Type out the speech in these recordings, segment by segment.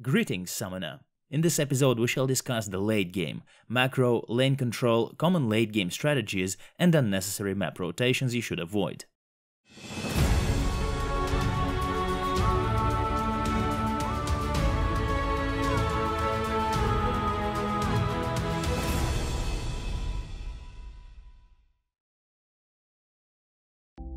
Greetings, Summoner! In this episode we shall discuss the late game, macro, lane control, common late game strategies and unnecessary map rotations you should avoid.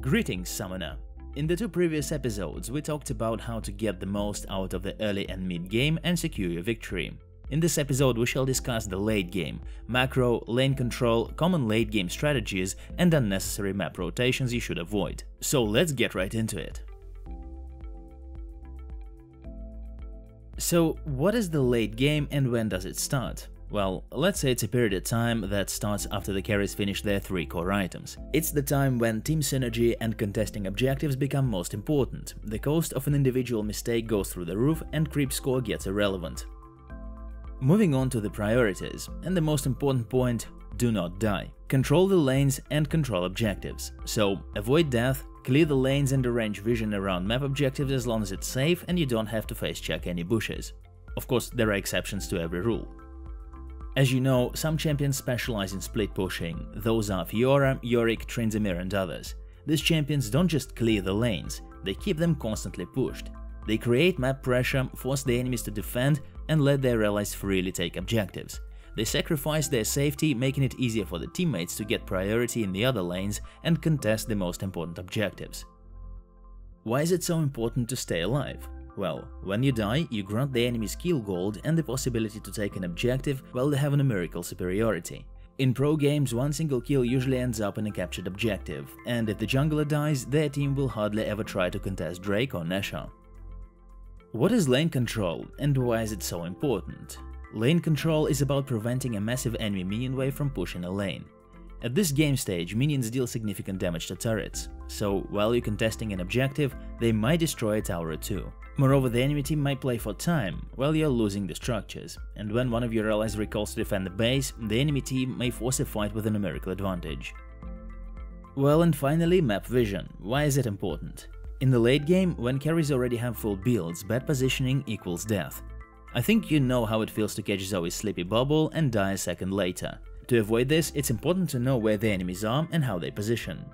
Greetings, Summoner! In the two previous episodes, we talked about how to get the most out of the early and mid game and secure your victory. In this episode, we shall discuss the late game, macro, lane control, common late game strategies, and unnecessary map rotations you should avoid. So let's get right into it. So, what is the late game and when does it start? Well, let's say it's a period of time that starts after the carries finish their 3 core items. It's the time when team synergy and contesting objectives become most important, the cost of an individual mistake goes through the roof and creep score gets irrelevant. Moving on to the priorities, and the most important point, do not die. Control the lanes and control objectives. So, avoid death, clear the lanes and arrange vision around map objectives as long as it's safe and you don't have to face check any bushes. Of course, there are exceptions to every rule. As you know, some champions specialize in split pushing, those are Fiora, Yorick, Tryndamere and others. These champions don't just clear the lanes, they keep them constantly pushed. They create map pressure, force the enemies to defend and let their allies freely take objectives. They sacrifice their safety, making it easier for the teammates to get priority in the other lanes and contest the most important objectives. Why is it so important to stay alive? Well, when you die, you grant the enemy's kill gold and the possibility to take an objective while they have a numerical superiority. In pro games, one single kill usually ends up in a captured objective, and if the jungler dies, their team will hardly ever try to contest Drake or Nesha. What is lane control and why is it so important? Lane control is about preventing a massive enemy minion wave from pushing a lane. At this game stage, minions deal significant damage to turrets, so while you're contesting an objective, they might destroy a tower or two. Moreover, the enemy team might play for time, while you're losing the structures, and when one of your allies recalls to defend the base, the enemy team may force a fight with a numerical advantage. Well, and finally, map vision. Why is it important? In the late game, when carries already have full builds, bad positioning equals death. I think you know how it feels to catch Zoe's sleepy bubble and die a second later. To avoid this, it's important to know where the enemies are and how they position.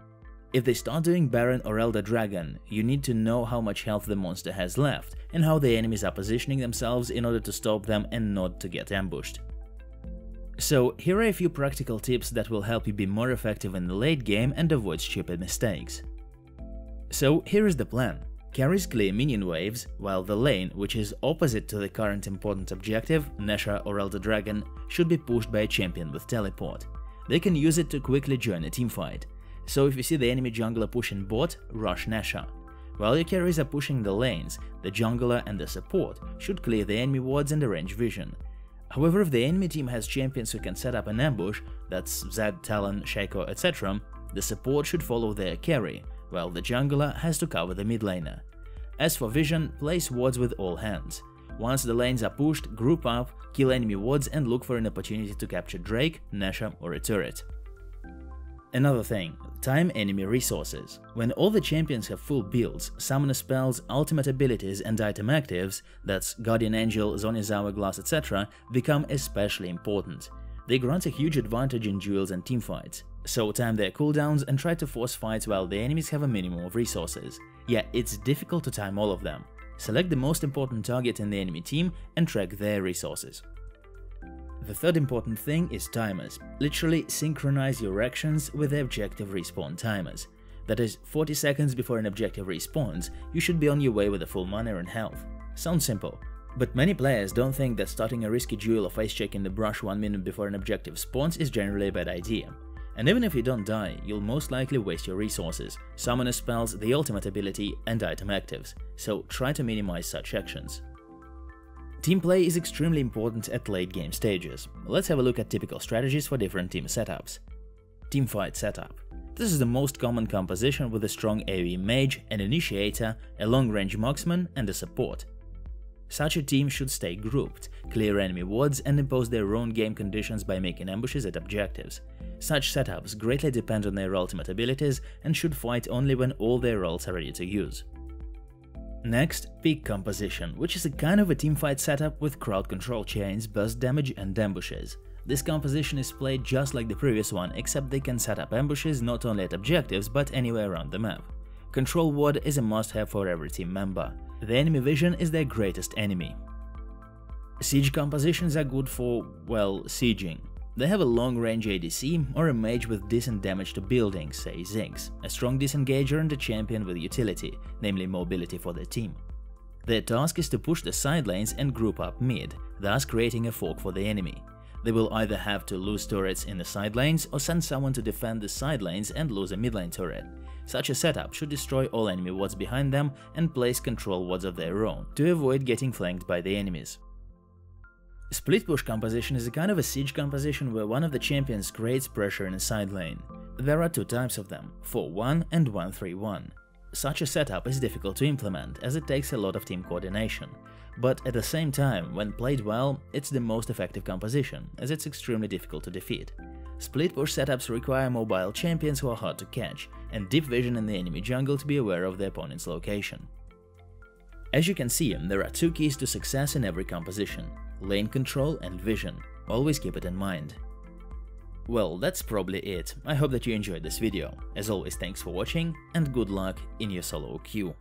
If they start doing Baron or Elder Dragon, you need to know how much health the monster has left and how the enemies are positioning themselves in order to stop them and not to get ambushed. So here are a few practical tips that will help you be more effective in the late game and avoid stupid mistakes. So here is the plan. Carries clear minion waves, while the lane, which is opposite to the current important objective, Nesha or Elder Dragon, should be pushed by a champion with teleport. They can use it to quickly join a teamfight. So if you see the enemy jungler pushing bot, rush Nesha. While your carries are pushing the lanes, the jungler and the support should clear the enemy wards and arrange vision. However, if the enemy team has champions who can set up an ambush, that's Zed, Talon, Shaco, etc., the support should follow their carry, while the jungler has to cover the mid laner. As for vision, place wards with all hands. Once the lanes are pushed, group up, kill enemy wards and look for an opportunity to capture Drake, Nesha or a turret. Another thing, time enemy resources. When all the champions have full builds, summoner spells, ultimate abilities and item actives, that's Guardian Angel, Zhonya's Hourglass, etc., become especially important. They grant a huge advantage in duels and teamfights, so time their cooldowns and try to force fights while the enemies have a minimum of resources. Yeah, it's difficult to time all of them. Select the most important target in the enemy team and track their resources. The third important thing is timers. Literally synchronize your actions with the objective respawn timers. That is, 40 seconds before an objective respawns, you should be on your way with a full mana and health. Sounds simple, but many players don't think that starting a risky duel or face check in the brush 1 minute before an objective spawns is generally a bad idea. And even if you don't die, you'll most likely waste your resources, summoner spells, the ultimate ability, and item actives, so try to minimize such actions. Team play is extremely important at late game stages. Let's have a look at typical strategies for different team setups. Teamfight setup. This is the most common composition with a strong AoE mage, an initiator, a long-range marksman, and a support. Such a team should stay grouped, clear enemy wards, and impose their own game conditions by making ambushes at objectives. Such setups greatly depend on their ultimate abilities and should fight only when all their ults are ready to use. Next, peak composition, which is a kind of a teamfight setup with crowd control chains, burst damage and ambushes. This composition is played just like the previous one, except they can set up ambushes not only at objectives but anywhere around the map. Control ward is a must-have for every team member. The enemy vision is their greatest enemy. Siege compositions are good for, well, sieging. They have a long-range ADC or a mage with decent damage to buildings, say Ziggs, a strong disengager and a champion with utility, namely mobility for their team. Their task is to push the side lanes and group up mid, thus creating a fork for the enemy. They will either have to lose turrets in the side lanes or send someone to defend the side lanes and lose a mid lane turret. Such a setup should destroy all enemy wards behind them and place control wards of their own, to avoid getting flanked by the enemies. Split push composition is a kind of a siege composition where one of the champions creates pressure in a side lane. There are two types of them, 4-1 and 1-3-1. Such a setup is difficult to implement as it takes a lot of team coordination, but at the same time, when played well, it's the most effective composition as it's extremely difficult to defeat. Split push setups require mobile champions who are hard to catch and deep vision in the enemy jungle to be aware of the opponent's location. As you can see, there are two keys to success in every composition: lane control and vision. Always keep it in mind. Well, that's probably it. I hope that you enjoyed this video. As always, thanks for watching and good luck in your solo queue.